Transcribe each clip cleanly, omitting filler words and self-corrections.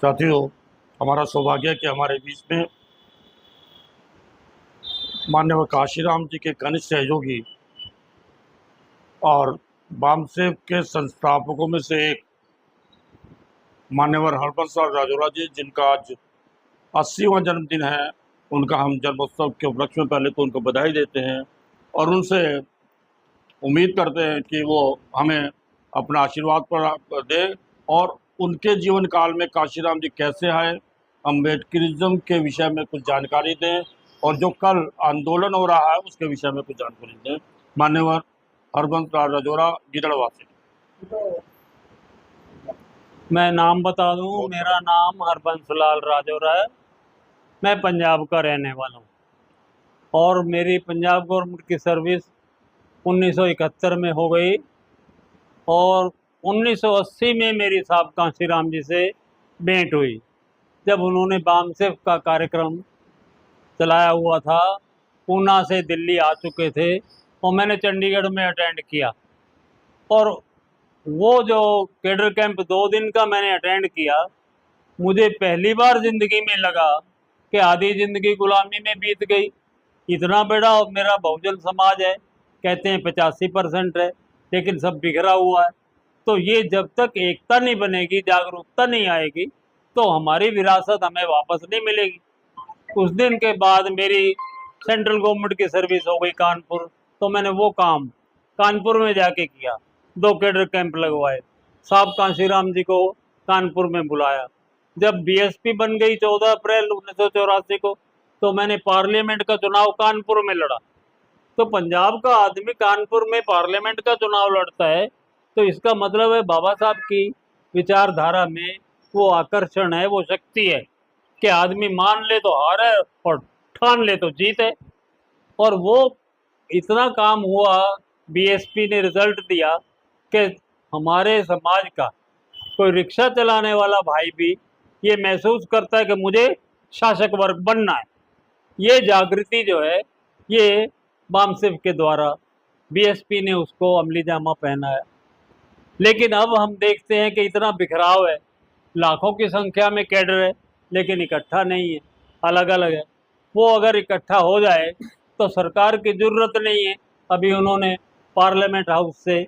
साथियों, हमारा सौभाग्य है कि हमारे बीच में माननीय काशीराम जी के घनिष्ठ सहयोगी और वामसेव के संस्थापकों में से एक मान्यवर हरबंस लाल राजौरा जी, जिनका आज 80वां जन्मदिन है। उनका हम जन्मोत्सव के उपलक्ष्य में पहले तो उनको बधाई देते हैं और उनसे उम्मीद करते हैं कि वो हमें अपना आशीर्वाद पर दे और उनके जीवन काल में काशीराम जी कैसे आए, अम्बेडकरिज्म के विषय में कुछ जानकारी दें और जो कल आंदोलन हो रहा है उसके विषय में कुछ जानकारी दें। मान्यवर हरबंस लाल राजौरा, गिदड़वासी। मैं नाम बता दूं, मेरा नाम हरबंस लाल राजौरा है। मैं पंजाब का रहने वाला हूं और मेरी पंजाब गवर्नमेंट की सर्विस 1971 में हो गई और 1980 में मेरी साहब काशीराम जी से भेंट हुई, जब उन्होंने वामसेव का कार्यक्रम चलाया हुआ था। पूना से दिल्ली आ चुके थे और मैंने चंडीगढ़ में अटेंड किया और वो जो कैडर कैंप 2 दिन का मैंने अटेंड किया, मुझे पहली बार ज़िंदगी में लगा कि आधी ज़िंदगी गुलामी में बीत गई। इतना बड़ा मेरा बहुजन समाज है, कहते हैं 85% है, लेकिन सब बिखरा हुआ है। तो ये जब तक एकता नहीं बनेगी, जागरूकता नहीं आएगी, तो हमारी विरासत हमें वापस नहीं मिलेगी। उस दिन के बाद मेरी सेंट्रल गवर्नमेंट की सर्विस हो गई कानपुर, तो मैंने वो काम कानपुर में जाके किया। 2 कैडर कैंप लगवाए, साहब काशीराम जी को कानपुर में बुलाया। जब बीएसपी बन गई 14 अप्रैल 1984 को, तो मैंने पार्लियामेंट का चुनाव कानपुर में लड़ा। तो पंजाब का आदमी कानपुर में पार्लियामेंट का चुनाव लड़ता है, तो इसका मतलब है बाबा साहब की विचारधारा में वो आकर्षण है, वो शक्ति है कि आदमी मान ले तो हार है और ठान ले तो जीत है। और वो इतना काम हुआ, बीएसपी ने रिजल्ट दिया कि हमारे समाज का कोई रिक्शा चलाने वाला भाई भी ये महसूस करता है कि मुझे शासक वर्ग बनना है। ये जागृति जो है, ये वामसेव के द्वारा बीएसपी ने उसको अमली जामा पहनाया। लेकिन अब हम देखते हैं कि इतना बिखराव है, लाखों की संख्या में कैडर है, लेकिन इकट्ठा नहीं है, अलग अलग है। वो अगर इकट्ठा हो जाए तो सरकार की ज़रूरत नहीं है। अभी उन्होंने पार्लियामेंट हाउस से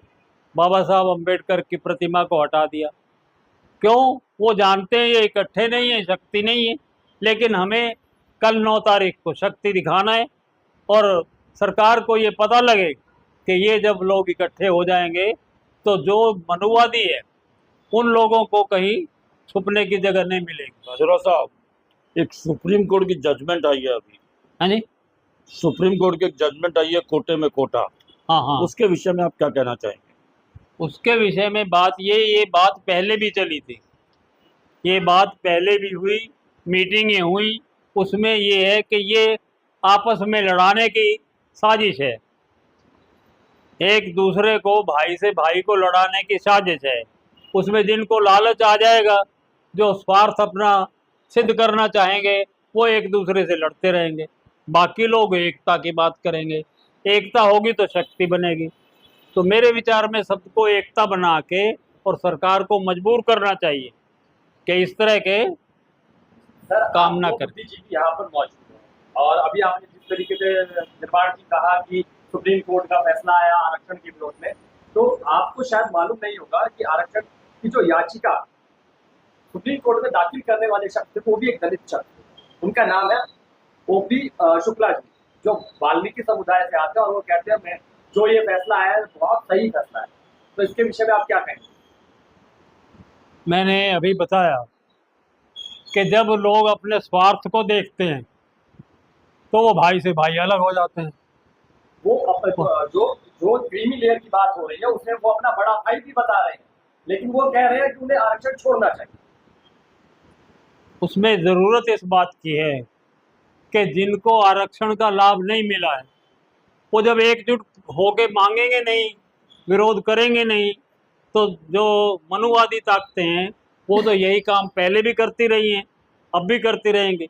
बाबा साहब अम्बेडकर की प्रतिमा को हटा दिया। क्यों? वो जानते हैं ये इकट्ठे नहीं है, शक्ति नहीं है। लेकिन हमें कल 9 तारीख को शक्ति दिखाना है और सरकार को ये पता लगे कि ये जब लोग इकट्ठे हो जाएंगे तो जो मनुवादी है उन लोगों को कहीं छुपने की जगह नहीं मिलेगी। राजौरा साहब, एक सुप्रीम कोर्ट की जजमेंट आई है अभी। हाँ जी, सुप्रीम कोर्ट की एक जजमेंट आई है, कोटे में कोटा। हाँ हाँ। उसके विषय में आप क्या कहना चाहेंगे? उसके विषय में बात ये बात पहले भी चली थी, ये बात पहले भी हुई, मीटिंगें हुई। उसमें ये है कि ये आपस में लड़ाने की साजिश है, एक दूसरे को, भाई से भाई को लड़ाने की साजिश है। उसमें जिनको लालच आ जाएगा, जो स्वार्थ अपना सिद्ध करना चाहेंगे, वो एक दूसरे से लड़ते रहेंगे। बाकी लोग एकता की बात करेंगे। एकता होगी तो शक्ति बनेगी। तो मेरे विचार में सबको एकता बना के और सरकार को मजबूर करना चाहिए कि इस तरह के काम ना कर। मोदी जी भी यहाँ पर मौजूद है और अभी आपने जिस तरीके से निर्माण जी कहा कि सुप्रीम कोर्ट का फैसला आया आरक्षण के विरोध में, तो आपको शायद मालूम नहीं होगा कि आरक्षण की जो याचिका सुप्रीम कोर्ट में दाखिल करने वाले शख्स थे, वो भी एक दलित शख्स। उनका नाम है ओपी शुक्ला जी, जो वाल्मीकि समुदाय से आते हैं और वो कहते हैं मैं जो ये फैसला आया है बहुत सही फैसला है। तो इसके विषय में आप क्या कहेंगे? मैंने अभी बताया कि जब लोग अपने स्वार्थ को देखते हैं तो वो भाई से भाई अलग हो जाते हैं। वो जो क्रीमी लेयर की बात हो रही है उसमें वो अपना बड़ा भाई भी बता रहे हैं, लेकिन वो कह रहे हैं कि उन्हें आरक्षण छोड़ना चाहिए। उसमें ज़रूरत इस बात की है कि जिनको आरक्षण का लाभ नहीं मिला है, वो जब एकजुट होके मांगेंगे नहीं, विरोध करेंगे नहीं, तो जो मनुवादी ताकतें हैं वो तो यही काम पहले भी करती रही हैं, अब भी करती रहेंगी।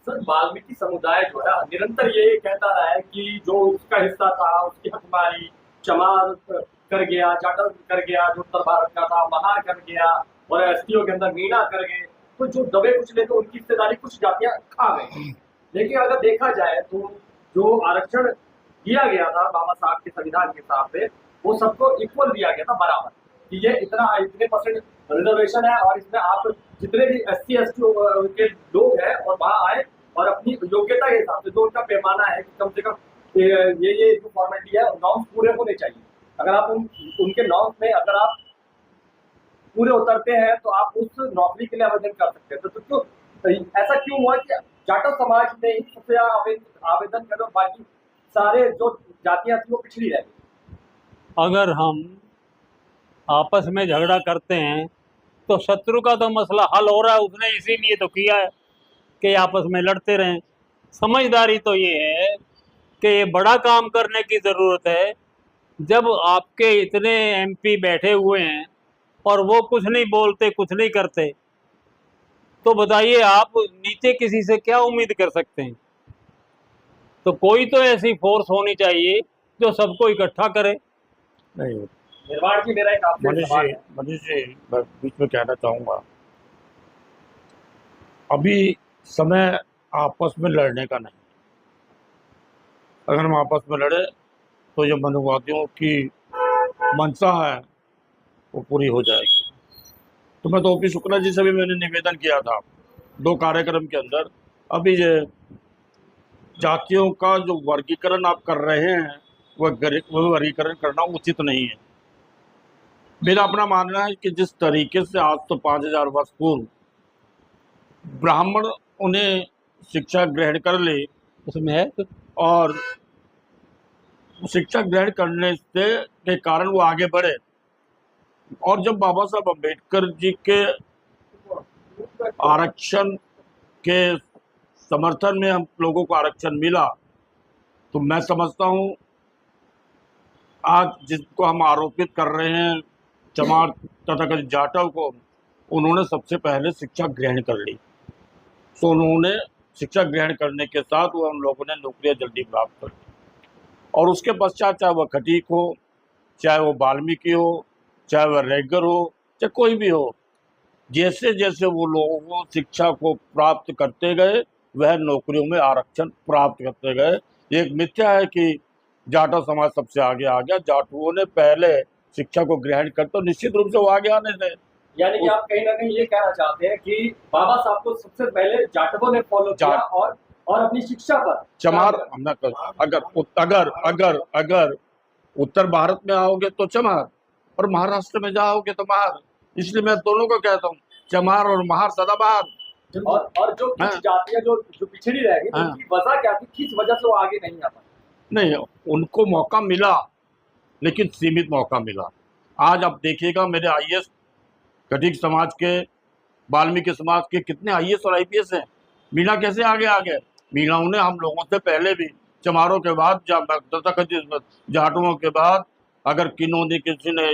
सर, वाल्मीकि समुदाय जो है निरंतर ये कहता रहा है कि जो उसका हिस्सा था उसकी हकमारी चमार कर गया, जाटव कर गया, जो उत्तर भारत का था महार कर गया और एसटीओ के अंदर मीणा कर गए। तो जो दबे कुचले तो उनकी हिस्सेदारी कुछ जातियां खा गई। लेकिन अगर देखा जाए तो जो आरक्षण दिया गया था बाबा साहब के संविधान के हिसाब से, वो सबको इक्वल दिया गया था बराबर, कि ये इतने परसेंट रिजर्वेशन है और इसमें आप जितने भी SC ST के लोग हैं और वहाँ आए और अपनी योग्यता के हिसाब से जो उनका पैमाना है कि कम से कम ये जो फॉर्मेलिटी है नॉर्म्स पूरे होने चाहिए। अगर आप उनके नॉर्म्स में अगर आप पूरे उतरते हैं तो आप उस नौकरी के लिए आवेदन कर सकते हैं। तो क्यों ऐसा क्यों हुआ कि जाटव समाज ने ही सबसे ज्यादा आवेदन कर, बाकी सारे जो जातियां थी वो पिछड़ी रह गई? अगर हम आपस में झगड़ा करते हैं तो शत्रु का तो मसला हल हो रहा है, उसने इसीलिए तो किया है कि आपस में लड़ते रहें। समझदारी तो ये है कि ये बड़ा काम करने की ज़रूरत है। जब आपके इतने MP बैठे हुए हैं और वो कुछ नहीं बोलते, कुछ नहीं करते, तो बताइए आप नीचे किसी से क्या उम्मीद कर सकते हैं? तो कोई तो ऐसी फोर्स होनी चाहिए जो सबको इकट्ठा करे। नहीं, निर्वाण जी, मेरा एक आपसे सवाल है। मनीष जी, मैं बीच में कहना चाहूँगा, अभी समय आपस में लड़ने का नहीं। अगर हम आपस में लड़े तो ये मनुवादियों की मंशा है वो पूरी हो जाएगी। तो मैं तो OP शुक्ला जी से भी मैंने निवेदन किया था 2 कार्यक्रम के अंदर, अभी ये जातियों का जो वर्गीकरण आप कर रहे हैं वो वर्गीकरण करना उचित नहीं है। मेरा अपना मानना है कि जिस तरीके से आज तो 5000 वर्ष पूर्व ब्राह्मण उन्हें शिक्षा ग्रहण कर ले, उसमें है तो और शिक्षा ग्रहण करने से के कारण वो आगे बढ़े, और जब बाबा साहब अम्बेडकर जी के आरक्षण के समर्थन में हम लोगों को आरक्षण मिला, तो मैं समझता हूँ आज जिसको हम आरोपित कर रहे हैं चमार तथाकथित जाटव को, उन्होंने सबसे पहले शिक्षा ग्रहण कर ली। तो उन्होंने शिक्षा ग्रहण करने के साथ वो हम लोगों ने नौकरियां जल्दी प्राप्त कर ली, और उसके पश्चात चाहे वह खटीक हो, चाहे वो वाल्मीकि हो, चाहे वह रैगर हो, चाहे कोई भी हो, जैसे जैसे वो लोगों शिक्षा को प्राप्त करते गए वह नौकरियों में आरक्षण प्राप्त करते गए। एक मिथ्या है कि जाटव समाज सबसे आगे आ गया। जाटवों ने पहले शिक्षा को ग्रहण कर, तो निश्चित रूप से वो आगे आने थे। यानी कि आप कहीं ना कहीं ये कहना चाहते हैं कि बाबा साहब को सबसे पहले जाटवों ने फॉलो किया और अपनी शिक्षा पर चमार हमने अगर उत्तर भारत में आओगे तो चमार, और महाराष्ट्र में जाओगे तो महार। इसलिए मैं दोनों को कहता हूँ, चमार और महार सदाबहार। और जो कुछ जातियां जो पिछड़ी रह गई, उनकी वजह क्या थी, किस वजह से वो आगे नहीं आ पाए? नहीं, उनको मौका मिला लेकिन सीमित मौका मिला। आज आप देखिएगा मेरे IAS खटीक समाज के, वाल्मीकि समाज के कितने IAS और IPS हैं। मीणा कैसे आगे आ गए? मीणाओं ने हम लोगों से पहले भी, चमारों के बाद, जाटुओं के बाद अगर किन्होंने किसी ने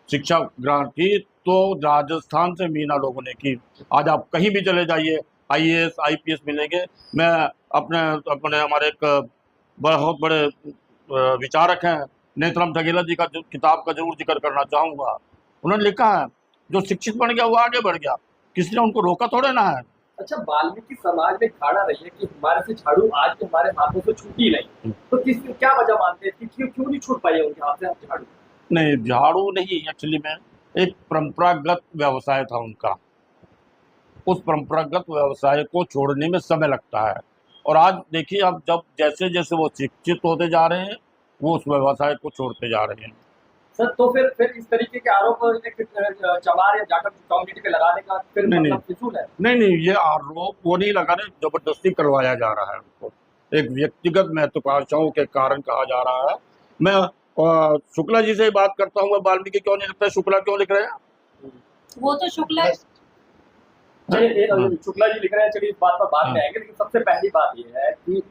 शिक्षा ग्रहण की तो राजस्थान से मीणा लोगों ने की। आज आप कहीं भी चले जाइए IAS IPS मिलेंगे। मैं अपने हमारे एक बहुत बड़े विचारक हैं नेत्रम ठगेला जी का जो किताब का जरूर जिक्र करना चाहूँगा। उन्होंने लिखा है जो शिक्षित बन गया वो आगे बढ़ गया, किसी ने उनको रोका थोड़े ना है। अच्छा, वाल्मीकि समाज में खाड़ा रही है कि हमारे से झाड़ू आज भी हमारे हाथों से छूटी नहीं, तो क्या वजह मानते हैं कि क्यों नहीं छूट पाई है उनके हाथ से झाड़ू? नहीं, झाड़ू नहीं, एक्चुअली में एक परंपरागत व्यवसाय था उनका। उस परंपरागत व्यवसाय को छोड़ने में समय लगता है, और आज देखिए आप जब जैसे जैसे वो शिक्षित होते जा रहे हैं वो उस व्यवसाय को छोड़ते जा रहे हैं। सर, तो फिर इस तरीके के आरोप चमार या जाटव कम्युनिटी पे लगाने का फिर मतलब फिजूल है? नहीं, ये आरोप वो नहीं लगा रहे, जबरदस्ती करवाया जा रहा है उनको, एक व्यक्तिगत महत्वाकांक्षाओं के कारण कहा जा रहा है। मैं शुक्ला जी से बात करता हूँ, वाल्मीकि क्यों नहीं लिखता है, शुक्ला क्यों लिख रहे हैं? वो तो शुक्ला शुक्ला जी लिख रहे हैं, चलिए इस बात पर बाद में आएंगे। लेकिन सबसे पहली बात यह है कि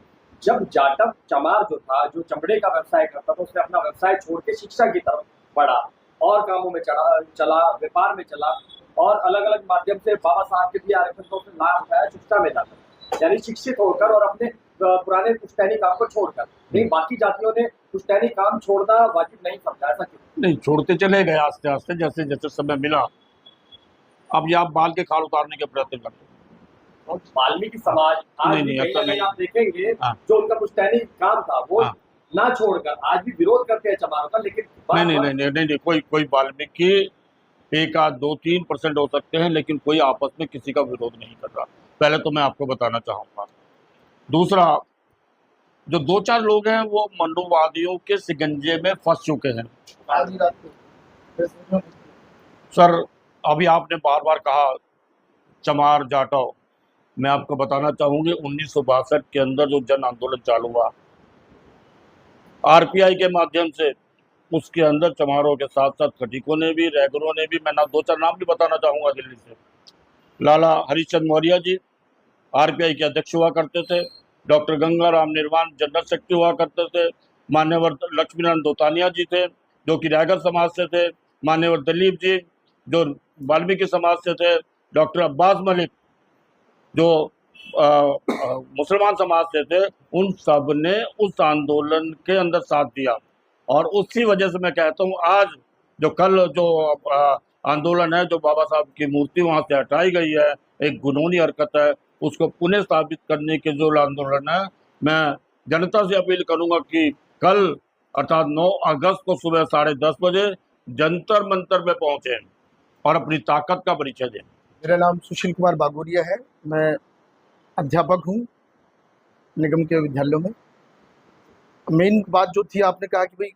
जब जाटव चमार जो था, जो चमड़े का व्यवसाय करता था, उसने अपना व्यवसाय छोड़ के शिक्षा की तरफ बढ़ा और कामों में चला, व्यापार में चला, और अलग अलग माध्यम से बाबा साहब के दिए आरक्षण को उसने लाभ उठाया शिक्षा में जाकर, यानी शिक्षित होकर और अपने पुराने पुश्तैनी काम को छोड़कर। लेकिन बाकी जातियों ने पुश्तैनी काम छोड़ना वाजिब नहीं समझा, ऐसा क्यों? नहीं, छोड़ते चले गए आस्ते आस्ते, जैसे जैसे समय मिला। अब ये आप बाल के खाल उतारने के प्रयत्न करते हैं। और वाल्मीकि समाज आज नहीं, भी नहीं, कहीं ऐसा ना कहीं नहीं। आप देखेंगे हाँ। जो उनका पुश्तैनी काम था वो हाँ। ना छोड़कर आज भी विरोध करते हैं चमारों का, लेकिन नहीं नहीं नहीं नहीं नहीं, कोई वाल्मीकि 1-2-3% हो सकते हैं, लेकिन कोई आपस में किसी का विरोध नहीं कर रहा। पहले तो मैं आपको बताना चाहूँगा। दूसरा, जो 2-4 लोग हैं वो मनुवादियों के शिकंजे में फंस चुके हैं। सर, अभी आपने बार बार कहा चमार जाटव, मैं आपको बताना चाहूँगी 1962 के अंदर जो जन आंदोलन चालू हुआ आरपीआई के माध्यम से, उसके अंदर चमारों के साथ साथ खटीकों ने भी, रैगरों ने भी, मैं 2-4 नाम भी बताना चाहूँगा दिल्ली से। लाला हरिश्चंद्र मौर्य जी आरपीआई के अध्यक्ष हुआ करते थे, डॉक्टर गंगाराम निर्वाण जनरल सेक्रेटरी हुआ करते थे, मान्यवर लक्ष्मीनारायण दोतानिया जी थे जो कि रैगर समाज से थे, मान्यवर दिलीप जी जो वाल्मीकि समाज से थे, डॉक्टर अब्बास मलिक जो मुसलमान समाज से थे, उन सब ने उस आंदोलन के अंदर साथ दिया। और उसी वजह से मैं कहता हूँ आज जो कल जो आंदोलन है, जो बाबा साहब की मूर्ति वहाँ से हटाई गई है, एक घिनौनी हरकत है, उसको पुनः स्थापित करने के जो आंदोलन है, मैं जनता से अपील करूँगा कि कल अर्थात 9 अगस्त को सुबह 10:30 बजे जंतर मंतर में पहुँचें और अपनी ताकत का परिचय दें। मेरा नाम सुशील कुमार बागोरिया है, मैं अध्यापक हूँ निगम के विद्यालयों में। मेन बात जो थी, आपने कहा कि भाई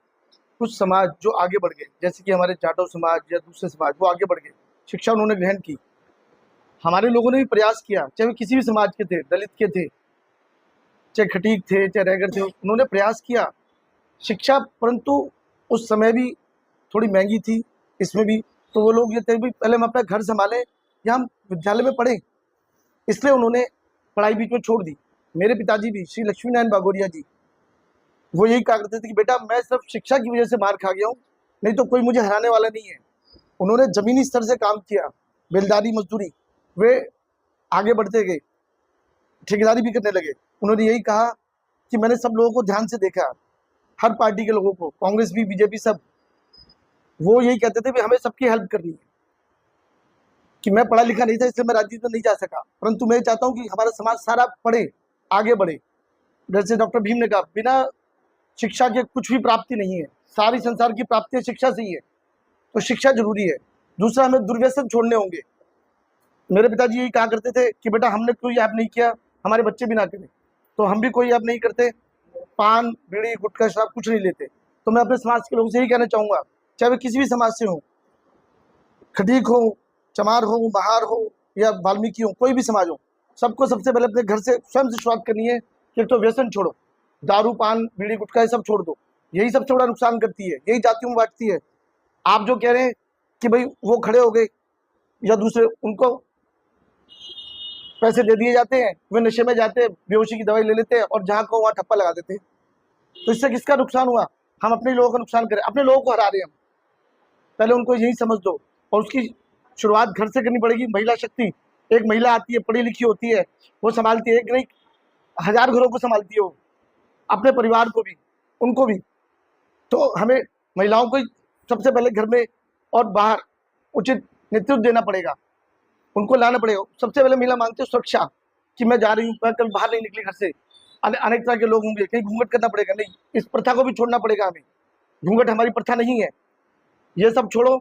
कुछ समाज जो आगे बढ़ गए, जैसे कि हमारे जाटव समाज या दूसरे समाज, वो आगे बढ़ गए, शिक्षा उन्होंने ग्रहण की। हमारे लोगों ने भी प्रयास किया, चाहे वो किसी भी समाज के थे, दलित के थे, चाहे खटीक थे, चाहे रैगर थे, उन्होंने प्रयास किया शिक्षा, परंतु उस समय भी थोड़ी महंगी थी इसमें भी। तो वो लोग ये थे भी पहले हम अपना घर संभालें या हम विद्यालय में पढ़ें, इसलिए उन्होंने पढ़ाई बीच में छोड़ दी। मेरे पिताजी भी श्री लक्ष्मी नारायण बागोरिया जी, वो यही कहा करते थे कि बेटा मैं सिर्फ शिक्षा की वजह से मार खा गया हूँ, नहीं तो कोई मुझे हराने वाला नहीं है। उन्होंने ज़मीनी स्तर से काम किया, बेलदारी मजदूरी, वे आगे बढ़ते गए, ठेकेदारी भी करने लगे। उन्होंने यही कहा कि मैंने सब लोगों को ध्यान से देखा, हर पार्टी के लोगों को, कांग्रेस भी, बीजेपी, सब, वो यही कहते थे कि हमें सबकी हेल्प करनी है। कि मैं पढ़ा लिखा नहीं था इसलिए मैं राजनीति में नहीं जा सका, परंतु मैं चाहता हूँ कि हमारा समाज सारा पढ़े, आगे बढ़े। जैसे डॉक्टर भीम ने कहा, बिना शिक्षा के कुछ भी प्राप्ति नहीं है, सारी संसार की प्राप्ति शिक्षा से ही है, तो शिक्षा जरूरी है। दूसरा, हमें दुर्व्यसन छोड़ने होंगे। मेरे पिताजी यही कहा करते थे कि बेटा हमने कोई ऐप नहीं किया, हमारे बच्चे भी ना करें, तो हम भी कोई ऐप नहीं करते, पान बीड़ी गुटखा शराब कुछ नहीं लेते। तो मैं अपने समाज के लोगों से यही कहना चाहूँगा, चाहे वे किसी भी समाज से हो, खटीक हो, चमार हो, बहार हो या वाल्मीकि हो, कोई भी समाज हो, सबको सबसे पहले अपने घर से स्वयं से शुरुआत करनी है कि तो व्यसन छोड़ो, दारू पान बीड़ी गुटखा ये सब छोड़ दो, यही सबसे बड़ा नुकसान करती है, यही जातियों में बांटती है। आप जो कह रहे हैं कि भाई वो खड़े हो गए या दूसरे, उनको पैसे दे दिए जाते हैं, वे नशे में जाते हैं, बेहोशी की दवाई ले लेते हैं और जहाँ को वहाँ ठप्पा लगा देते हैं। तो इससे किसका नुकसान हुआ? हम अपने लोगों का नुकसान करें, अपने लोगों को हरा रहे हैं हम। पहले उनको यही समझ दो, और उसकी शुरुआत घर से करनी पड़ेगी। महिला शक्ति, एक महिला आती है, पढ़ी लिखी होती है, वो संभालती है, एक नहीं 1000 घरों को संभालती है, वो अपने परिवार को भी, उनको भी। तो हमें महिलाओं को सबसे पहले घर में और बाहर उचित नेतृत्व देना पड़ेगा, उनको लाना पड़ेगा। सबसे पहले महिला मांगती है सुरक्षा, कि मैं जा रही हूँ, मैं कल बाहर नहीं निकली घर से, अनेक तरह के लोग होंगे, कहीं घूंघट करना पड़ेगा, नहीं, इस प्रथा को भी छोड़ना पड़ेगा हमें। घूंघट हमारी प्रथा नहीं है, ये सब छोड़ो,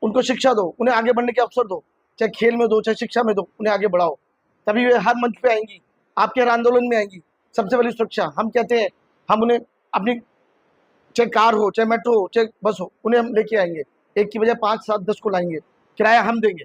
उनको शिक्षा दो, उन्हें आगे बढ़ने के अवसर दो, चाहे खेल में दो, चाहे शिक्षा में दो, उन्हें आगे बढ़ाओ, तभी वे हर मंच पे आएंगी, आपके हर आंदोलन में आएंगी। सबसे पहले सुरक्षा, हम कहते हैं, हम उन्हें अपनी, चाहे कार हो, चाहे मेट्रो हो, चाहे बस हो, उन्हें हम लेके आएंगे, एक की बजाय 5, 7, 10 को लाएंगे, किराया हम देंगे।